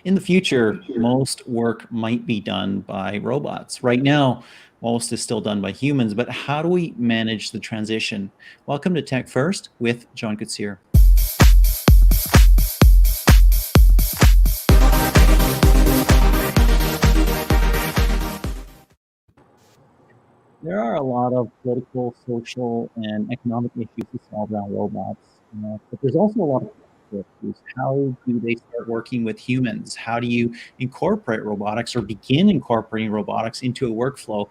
In the future, most work might be done by robots. Right now, most is still done by humans, but how do we manage the transition? Welcome to Tech First with John Koetsier. There are a lot of political, social, and economic issues to solve around robots, but there's also a lot of practical issues. How do they start working with humans? How do you incorporate robotics or begin incorporating robotics into a workflow?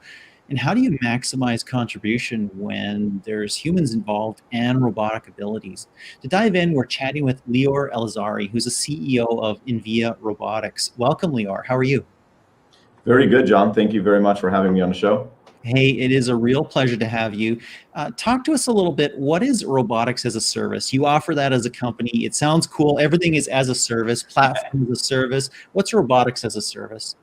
And how do you maximize contribution when there's humans involved and robotic abilities? To dive in, we're chatting with Lior Elazary, who's the CEO of inVia Robotics. Welcome, Lior. How are you? Very good, John. Thank you very much for having me on the show. Hey, it is a real pleasure to have you. Talk to us a little bit. What is robotics as a service? You offer that as a company. It sounds cool. Everything is as a service, platform as a service. What's robotics as a service?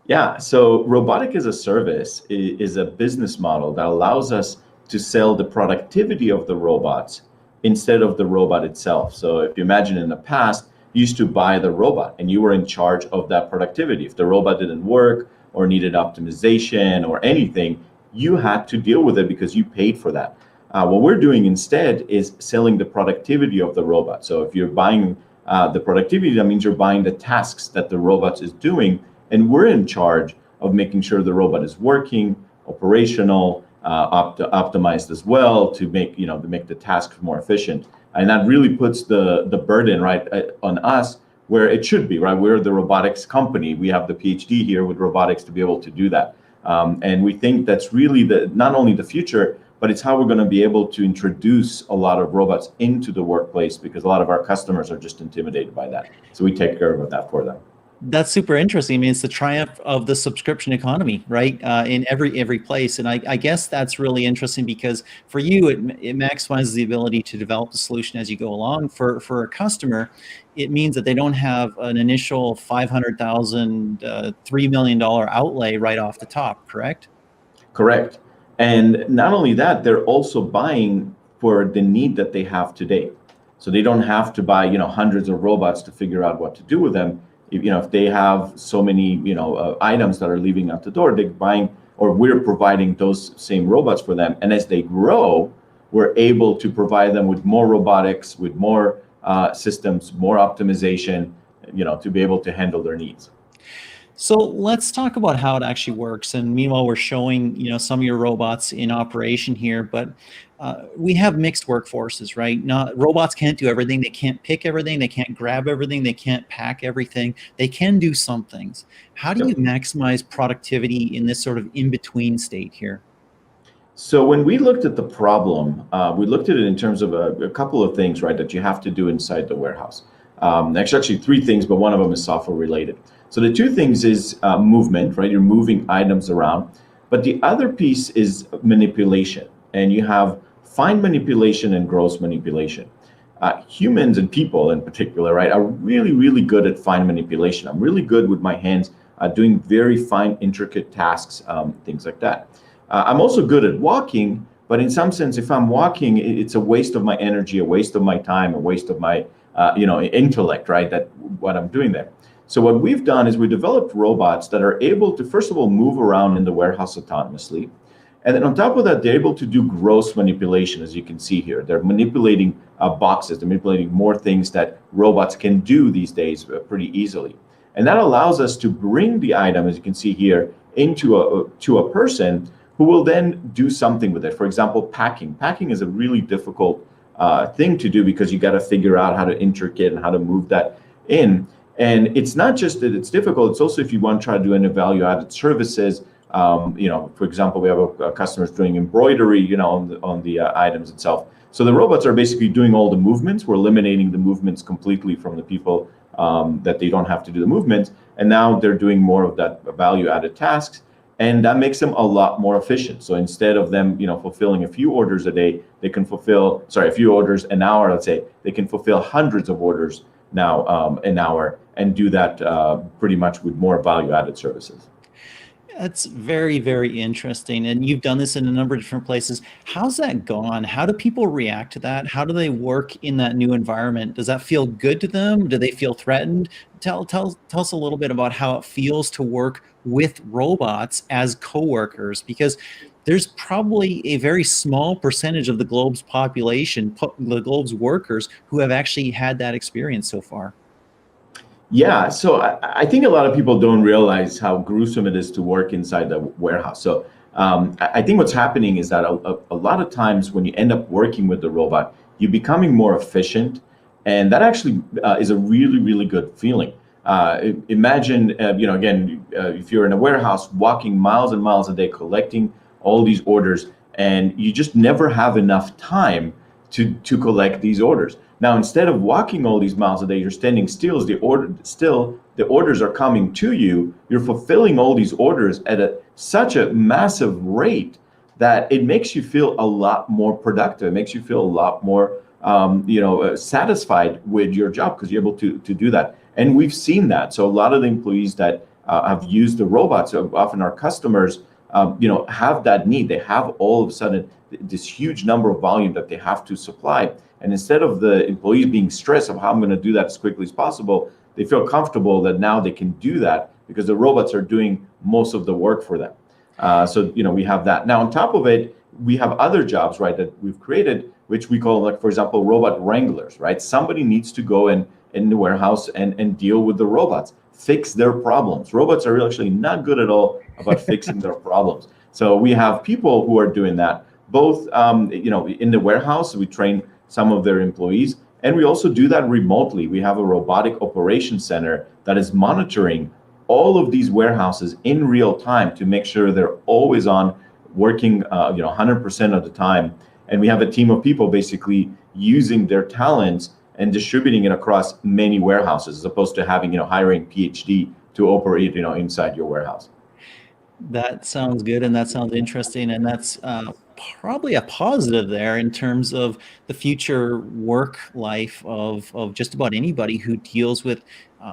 Yeah, so robotic as a service is a business model that allows us to sell the productivity of the robots instead of the robot itself. So if you imagine in the past, you used to buy the robot and you were in charge of that productivity. If the robot didn't work or needed optimization or anything, you had to deal with it because you paid for that. What we're doing instead is selling the productivity of the robot. So if you're buying the productivity, that means you're buying the tasks that the robot is doing, and we're in charge of making sure the robot is working, operational, optimized as well to make the tasks more efficient. And that really puts the burden right on us where it should be, right? We're the robotics company. We have the PhD here with robotics to be able to do that. And we think that's really not only the future, but it's how we're going to be able to introduce a lot of robots into the workplace because a lot of our customers are just intimidated by that. So we take care of that for them. That's super interesting. I mean, it's the triumph of the subscription economy, right? In every place, and I guess that's really interesting because for you, it maximizes the ability to develop the solution as you go along. For a customer, it means that they don't have an initial $500,000, $3 million outlay right off the top. Correct? Correct. And not only that, they're also buying for the need that they have today. So they don't have to buy, hundreds of robots to figure out what to do with them. If they have so many, items that are leaving out the door, they're buying, or we're providing those same robots for them. And as they grow, we're able to provide them with more robotics, with more systems, more optimization, to be able to handle their needs. So let's talk about how it actually works. And meanwhile, we're showing, some of your robots in operation here, but we have mixed workforces, right? Not robots can't do everything. They can't pick everything. They can't grab everything. They can't pack everything. They can do some things. How do you maximize productivity in this sort of in-between state here? So when we looked at the problem, we looked at it in terms of a couple of things, right, that you have to do inside the warehouse. Actually three things, but one of them is software related. So the two things is movement, right? You're moving items around. But the other piece is manipulation. And you have fine manipulation and gross manipulation. Humans and people in particular, right, are really, really good at fine manipulation. I'm really good with my hands doing very fine, intricate tasks, things like that. I'm also good at walking, but in some sense, if I'm walking, it's a waste of my energy, a waste of my time, a waste of my intellect, right? That what I'm doing there. So what we've done is we developed robots that are able to, first of all, move around in the warehouse autonomously. And then on top of that, they're able to do gross manipulation, as you can see here. They're manipulating boxes, they're manipulating more things that robots can do these days pretty easily. And that allows us to bring the item, as you can see here, into a person who will then do something with it. For example, packing. Packing is a really difficult thing to do because you got to figure out how to intricate and how to move that in. And it's not just that it's difficult, it's also if you want to try to do any value-added services. For example, we have a customers doing embroidery, on the items itself. So the robots are basically doing all the movements. We're eliminating the movements completely from the people that they don't have to do the movements. And now they're doing more of that value-added tasks. And that makes them a lot more efficient. So instead of them, fulfilling a few orders a day, they can fulfill, a few orders an hour, let's say, they can fulfill hundreds of orders now an hour and do that pretty much with more value-added services. That's very, very interesting. And you've done this in a number of different places. How's that gone? How do people react to that? How do they work in that new environment? Does that feel good to them? Do they feel threatened? Tell us a little bit about how it feels to work with robots as coworkers, because there's probably a very small percentage of the globe's population, the globe's workers, who have actually had that experience so far. Yeah, so I think a lot of people don't realize how gruesome it is to work inside the warehouse. So I think what's happening is that a lot of times when you end up working with the robot, you're becoming more efficient, and that actually is a really, really good feeling. Imagine, again, if you're in a warehouse, walking miles and miles a day, collecting all these orders, and you just never have enough time to collect these orders. Now, instead of walking all these miles a day, you're standing still. The orders are coming to you. You're fulfilling all these orders at such a massive rate that it makes you feel a lot more productive. It makes you feel a lot more, satisfied with your job because you're able to do that. And we've seen that. So a lot of the employees that have used the robots, often our customers, have that need. They have all of a sudden this huge number of volume that they have to supply. And instead of the employees being stressed of how I'm going to do that as quickly as possible, they feel comfortable that now they can do that because the robots are doing most of the work for them. We have that. Now, on top of it, we have other jobs, right, that we've created, which we call, like, for example, robot wranglers, right? Somebody needs to go in the warehouse and deal with the robots, fix their problems. Robots are actually not good at all about fixing their problems. So we have people who are doing that, both in the warehouse. We train some of their employees, and we also do that remotely. We have a robotic operations center that is monitoring all of these warehouses in real time to make sure they're always on, working 100% of the time. And we have a team of people basically using their talents and distributing it across many warehouses, as opposed to having hiring PhD to operate inside your warehouse. That sounds good, and that sounds interesting, and that's probably a positive there in terms of the future work life of just about anybody who deals with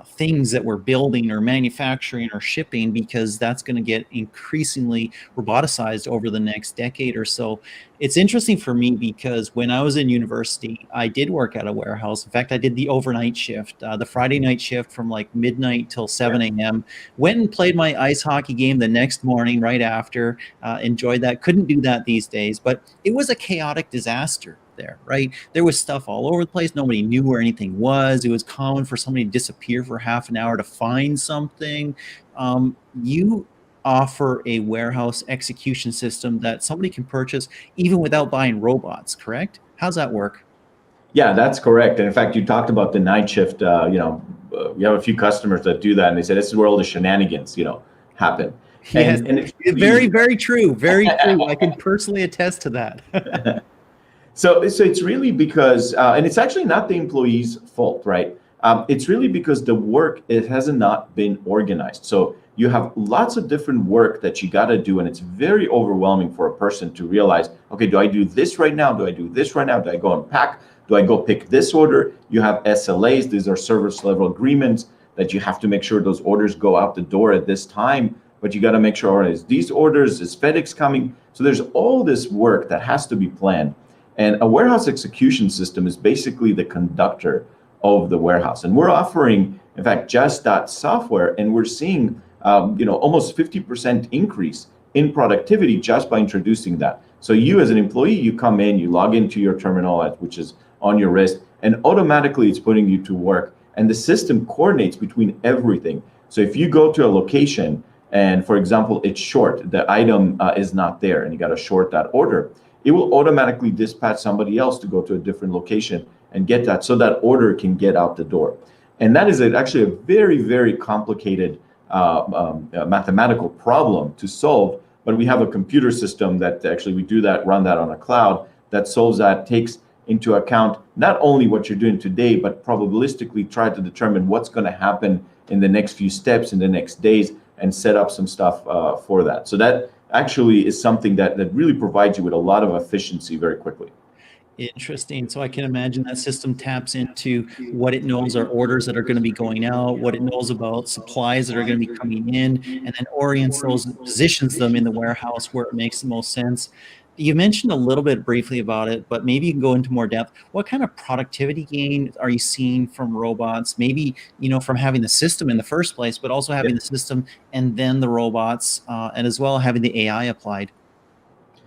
things that we're building or manufacturing or shipping, because that's going to get increasingly roboticized over the next decade or so. It's interesting for me because when I was in university, I did work at a warehouse. In fact, I did the overnight shift, the Friday night shift from like midnight till 7 a.m. Went and played my ice hockey game the next morning right after. Enjoyed that. Couldn't do that these days, but it was a chaotic disaster there, right? There was stuff all over the place. Nobody knew where anything was. It was common for somebody to disappear for half an hour to find something. You offer a warehouse execution system that somebody can purchase even without buying robots, correct? How's that work? Yeah, that's correct. And in fact, you talked about the night shift. We have a few customers that do that, and they say this is where all the shenanigans, happen. Yes, And it's very, very true. Very true. I can personally attest to that. So it's really because, and it's actually not the employee's fault, right? It's really because the work, it has not been organized. So you have lots of different work that you got to do, and it's very overwhelming for a person to realize, okay, do I do this right now? Do I do this right now? Do I go and pack? Do I go pick this order? You have SLAs. These are service level agreements that you have to make sure those orders go out the door at this time. But you got to make sure, all right, is these orders, is FedEx coming? So there's all this work that has to be planned. And a warehouse execution system is basically the conductor of the warehouse. And we're offering, in fact, just that software, and we're seeing almost 50% increase in productivity just by introducing that. So you as an employee, you come in, you log into your terminal, which is on your wrist, and automatically it's putting you to work. And the system coordinates between everything. So if you go to a location and, for example, it's short, the item is not there, and you got to short that order, it will automatically dispatch somebody else to go to a different location and get that, so that order can get out the door. And that is actually a very, very complicated mathematical problem to solve. But we have a computer system that actually run that on a cloud that solves that, takes into account not only what you're doing today, but probabilistically try to determine what's going to happen in the next few steps, in the next days, and set up some stuff for that. So that actually is something that really provides you with a lot of efficiency very quickly. Interesting. So I can imagine that system taps into what it knows are orders that are going to be going out, what it knows about supplies that are going to be coming in, and then orients those, positions them in the warehouse where it makes the most sense. You mentioned a little bit briefly about it, but maybe you can go into more depth. What kind of productivity gain are you seeing from robots? Maybe, from having the system in the first place, but also having the system and then the robots, and as well having the AI applied.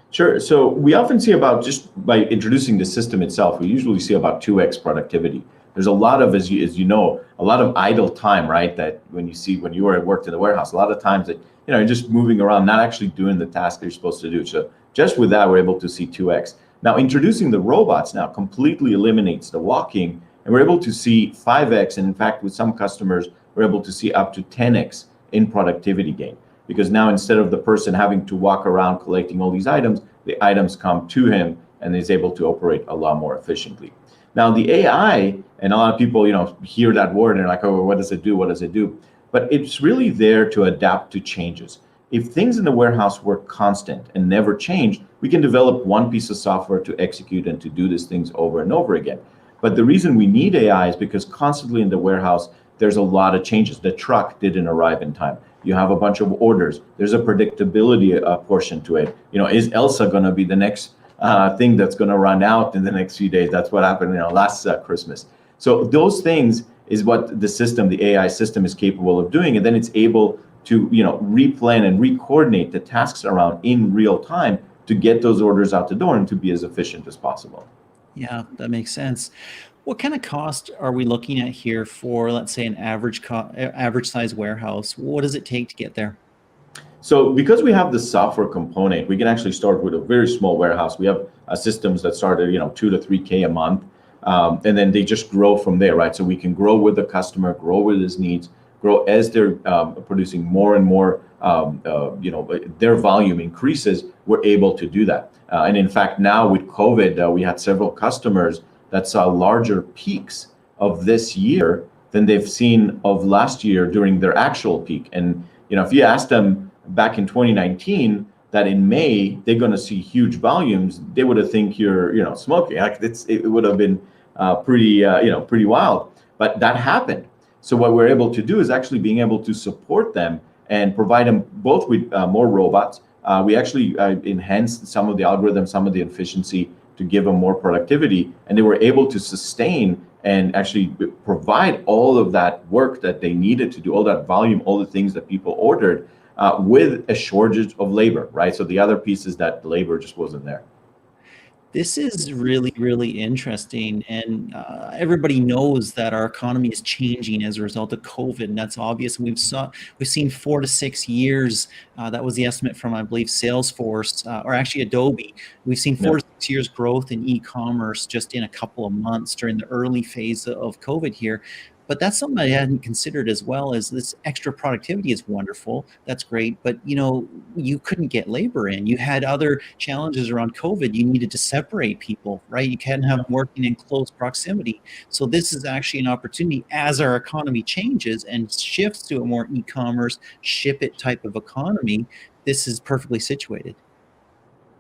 Sure. So we often see about, just by introducing the system itself, we usually see about 2x productivity. There's a lot of, as you know, a lot of idle time, right? That when you were at work in the warehouse, a lot of times that, you're just moving around, not actually doing the task that you're supposed to do. So just with that, we're able to see 2x. Now, introducing the robots now completely eliminates the walking, and we're able to see 5x. And in fact, with some customers, we're able to see up to 10x in productivity gain. Because now, instead of the person having to walk around collecting all these items, the items come to him and is able to operate a lot more efficiently. Now, the AI, and a lot of people, hear that word and they're like, oh, what does it do? What does it do? But it's really there to adapt to changes. If things in the warehouse were constant and never change, we can develop one piece of software to execute and to do these things over and over again. But the reason we need AI is because constantly in the warehouse, there's a lot of changes. The truck didn't arrive in time. You have a bunch of orders. There's a predictability portion to it. Is Elsa going to be the next thing that's going to run out in the next few days? That's what happened, last Christmas. So those things is what the AI system is capable of doing. And then it's able to, replan and re-coordinate the tasks around in real time to get those orders out the door and to be as efficient as possible. Yeah, that makes sense. What kind of cost are we looking at here for, let's say, an average size warehouse? What does it take to get there? So because we have the software component, we can actually start with a very small warehouse. We have systems that start at 2 to 3K a month, and then they just grow from there, right? So we can grow with the customer, grow with his needs, grow as they're producing more and more. Their volume increases. We're able to do that, and in fact, now with COVID, we had several customers that saw larger peaks of this year than they've seen of last year during their actual peak. And if you ask them back in 2019 that in May they're going to see huge volumes, they would have think you're smoking. Like it would have been pretty wild. But that happened. So what we're able to do is actually being able to support them and provide them both with more robots. We actually enhanced some of the algorithms, some of the efficiency to give them more productivity, and they were able to sustain and actually provide all of that work that they needed to do, all that volume, all the things that people ordered, with a shortage of labor, right? So the other piece is that labor just wasn't there. This is really, really interesting. And everybody knows that our economy is changing as a result of COVID. And that's obvious. We've seen 4 to 6 years. That was the estimate from, I believe, Salesforce, or actually Adobe. We've seen 4 to 6 years growth in e-commerce just in a couple of months during the early phase of COVID here. But that's something I hadn't considered as well. As this extra productivity is wonderful. That's great. But, you couldn't get labor in. You had other challenges around COVID. You needed to separate people, right? You can't have them working in close proximity. So this is actually an opportunity as our economy changes and shifts to a more e-commerce, ship it type of economy. This is perfectly situated.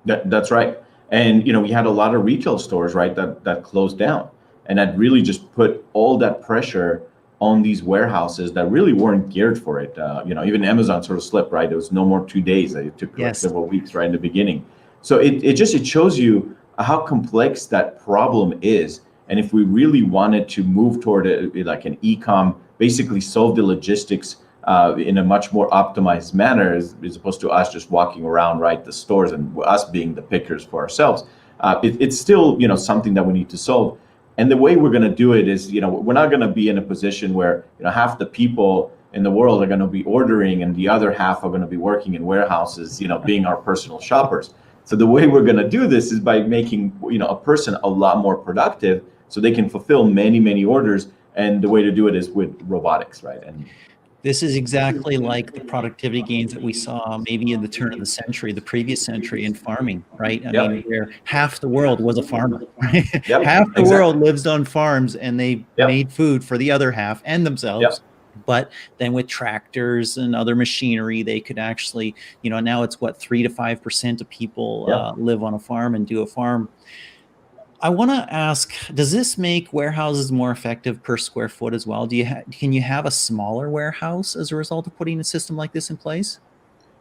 That's right. And we had a lot of retail stores, right, that closed down, and that really just put all that pressure on these warehouses that really weren't geared for it. Even Amazon sort of slipped, right? There was no more 2 days. It took like several weeks right in the beginning. So it shows you how complex that problem is. And if we really wanted to move toward like an e-com, basically solve the logistics in a much more optimized manner, as opposed to us just walking around, right, the stores and us being the pickers for ourselves, it's still something that we need to solve. And the way we're going to do it is, we're not going to be in a position where half the people in the world are going to be ordering and the other half are going to be working in warehouses, being our personal shoppers. So the way we're going to do this is by making a person a lot more productive, so they can fulfill many, many orders. And the way to do it is with robotics, right? And this is exactly like the productivity gains that we saw maybe in the turn of the century, the previous century, in farming, right? I mean, where half the world was a farmer, right? Half the world lives on farms, and they made food for the other half and themselves. But then with tractors and other machinery, they could actually, now it's what, 3 to 5% of people live on a farm and do a farm. I want to ask, does this make warehouses more effective per square foot as well? Can you have a smaller warehouse as a result of putting a system like this in place?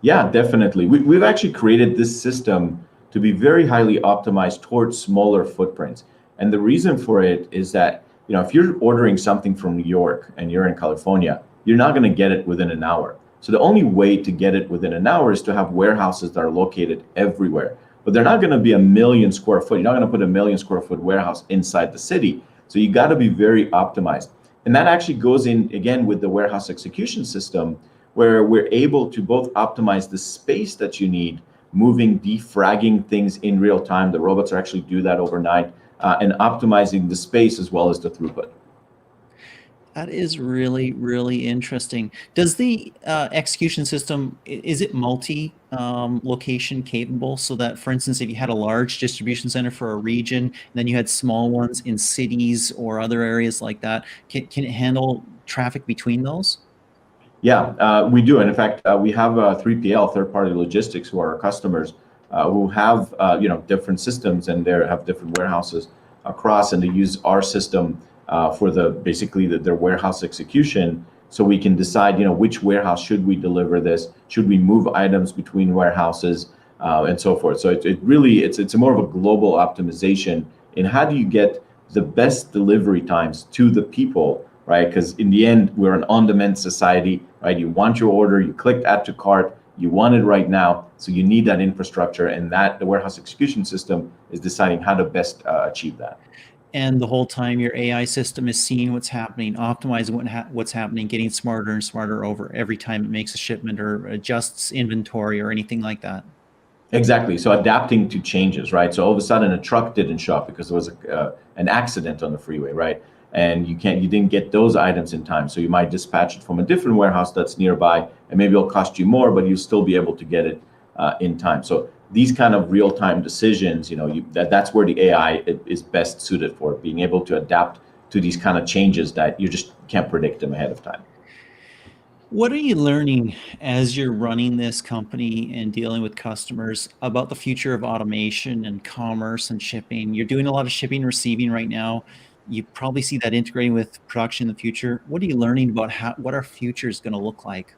Yeah, definitely. We've actually created this system to be very highly optimized towards smaller footprints. And the reason for it is that, if you're ordering something from New York and you're in California, you're not going to get it within an hour. So the only way to get it within an hour is to have warehouses that are located everywhere. But they're not going to be a million square foot. You're not going to put a million square foot warehouse inside the city. So you got to be very optimized. And that actually goes in again with the warehouse execution system, where we're able to both optimize the space that you need, moving, defragging things in real time. The robots actually do that overnight, and optimizing the space as well as the throughput. That is really, really interesting. Does the execution system, is it multi-location capable so that, for instance, if you had a large distribution center for a region, and then you had small ones in cities or other areas like that, can it handle traffic between those? Yeah, we do. And in fact, we have 3PL, third-party logistics, who are our customers, who have different systems, and they have different warehouses across, and they use our system for their warehouse execution. So we can decide, which warehouse should we deliver this? Should we move items between warehouses, and so forth? So it's more of a global optimization in how do you get the best delivery times to the people, right? Because in the end, we're an on-demand society, right? You want your order, you click add to cart, you want it right now, so you need that infrastructure, and that the warehouse execution system is deciding how to best achieve that. And the whole time your AI system is seeing what's happening, optimizing what's happening, getting smarter and smarter over every time it makes a shipment or adjusts inventory or anything like that. Exactly. So adapting to changes, right? So all of a sudden a truck didn't show up because there was an accident on the freeway, right? And you didn't get those items in time. So you might dispatch it from a different warehouse that's nearby, and maybe it'll cost you more, but you'll still be able to get it in time. So these kind of real-time decisions, that's where the AI is best suited for, being able to adapt to these kind of changes that you just can't predict them ahead of time. What are you learning as you're running this company and dealing with customers about the future of automation and commerce and shipping? You're doing a lot of shipping and receiving right now. You probably see that integrating with production in the future. What are you learning about what our future is going to look like?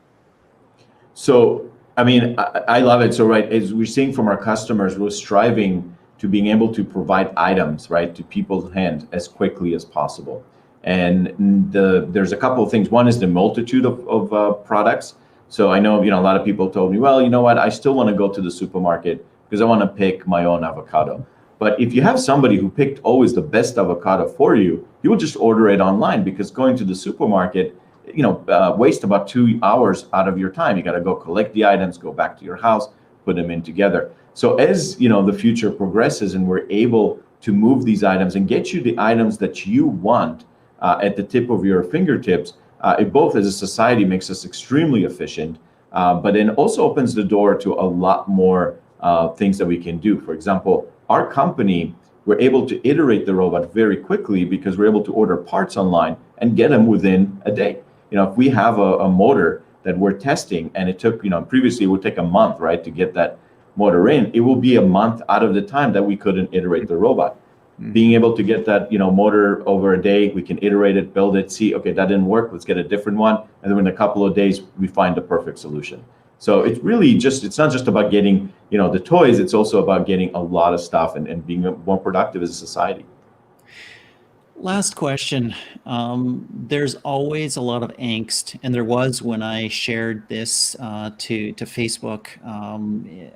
So, I mean, I love it. So, right, as we're seeing from our customers, we're striving to being able to provide items, right, to people's hands as quickly as possible. And there's a couple of things. One is the multitude of products. So I know, a lot of people told me, well, you know what, I still want to go to the supermarket because I want to pick my own avocado. But if you have somebody who picked always the best avocado for you, you will just order it online, because going to the supermarket, waste about 2 hours out of your time. You got to go collect the items, go back to your house, put them in together. So as the future progresses and we're able to move these items and get you the items that you want at the tip of your fingertips, it both as a society makes us extremely efficient, but then also opens the door to a lot more things that we can do. For example, our company, we're able to iterate the robot very quickly because we're able to order parts online and get them within a day. If we have a motor that we're testing and it took, previously it would take a month, right, to get that motor in, it will be a month out of the time that we couldn't iterate the robot. Being able to get that, motor over a day, we can iterate it, build it, see, okay, that didn't work, let's get a different one. And then in a couple of days, we find the perfect solution. So it's really it's not just about getting, the toys, it's also about getting a lot of stuff and being more productive as a society. Last question. There's always a lot of angst, and there was when I shared this to Facebook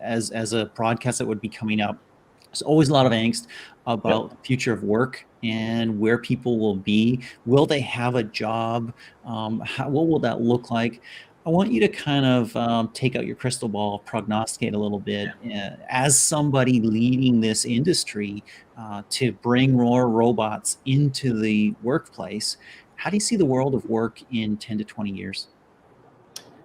as a broadcast that would be coming up. There's always a lot of angst Yep. about the future of work and where people will be. Will they have a job? What will that look like? I want you to kind of take out your crystal ball, prognosticate a little bit. As somebody leading this industry to bring more robots into the workplace, how do you see the world of work in 10 to 20 years?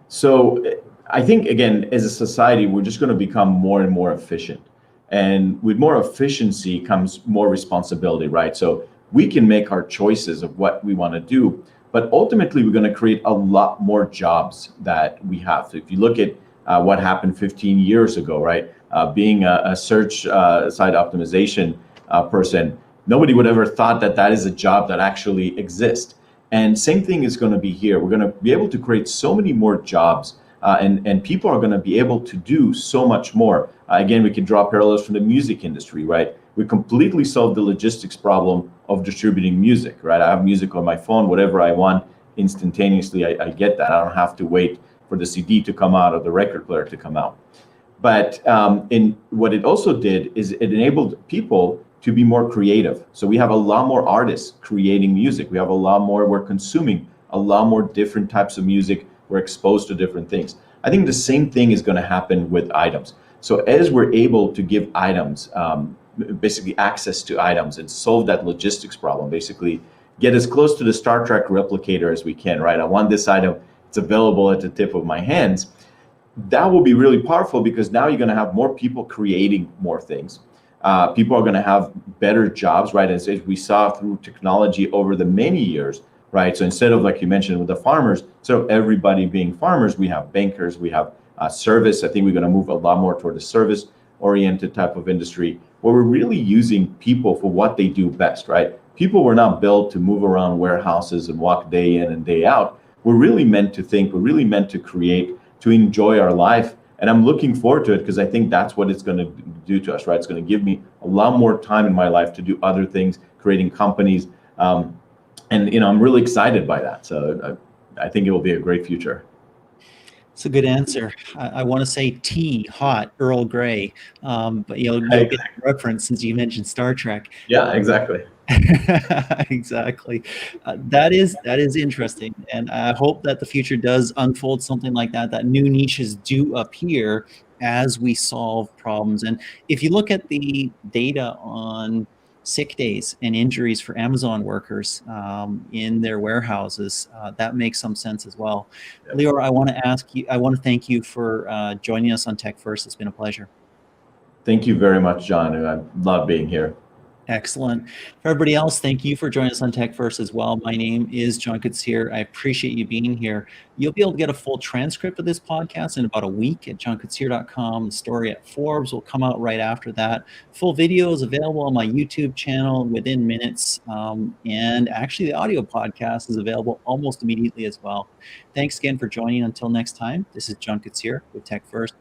So I think, again, as a society, we're just going to become more and more efficient. And with more efficiency comes more responsibility, right? So we can make our choices of what we want to do, but ultimately we're going to create a lot more jobs that we have. So if you look at what happened 15 years ago, right? Being a search site optimization person, Nobody would ever thought that that is a job that actually exists. And same thing is going to be here. We're going to be able to create so many more jobs, and people are going to be able to do so much more. Again, we can draw parallels from the music industry, right? We completely solved the logistics problem of distributing music, right? I have music on my phone, whatever I want, instantaneously, I get that. I don't have to wait for the CD to come out or the record player to come out. But in what it also did is it enabled people to be more creative. So we have a lot more artists creating music. We have a lot more, we're consuming a lot more different types of music. We're exposed to different things. I think the same thing is going to happen with items. So as we're able to give items, basically access to items and solve that logistics problem, basically get as close to the Star Trek replicator as we can, right? I want this item, it's available at the tip of my hands. That will be really powerful because now you're going to have more people creating more things. People are going to have better jobs, right? As we saw through technology over the many years, right? So instead of, like you mentioned, with the farmers, so everybody being farmers, we have bankers, we have service. I think we're going to move a lot more toward a service-oriented type of industry where we're really using people for what they do best, right? People were not built to move around warehouses and walk day in and day out. We're really meant to think, we're really meant to create, to enjoy our life. And I'm looking forward to it because I think that's what it's going to do to us, right? It's going to give me a lot more time in my life to do other things, creating companies. And, I'm really excited by that. So I think it will be a great future. It's a good answer. I want to say tea, hot, Earl Grey, but you'll get the reference since you mentioned Star Trek. Yeah, exactly. Exactly. That is interesting, and I hope that the future does unfold something like that. That new niches do appear as we solve problems. And if you look at the data on sick days and injuries for Amazon workers in their warehouses, that makes some sense as well. Yep. Lior, I want to thank you for joining us on TechFirst. It's been a pleasure. Thank you very much, John. I love being here. Excellent. For everybody else, thank you for joining us on TechFirst as well. My name is John Koetsier. I appreciate you being here. You'll be able to get a full transcript of this podcast in about a week at johnkoetsier.com. The story at Forbes will come out right after that. Full video is available on my YouTube channel within minutes. And actually, the audio podcast is available almost immediately as well. Thanks again for joining. Until next time, this is John Koetsier with TechFirst.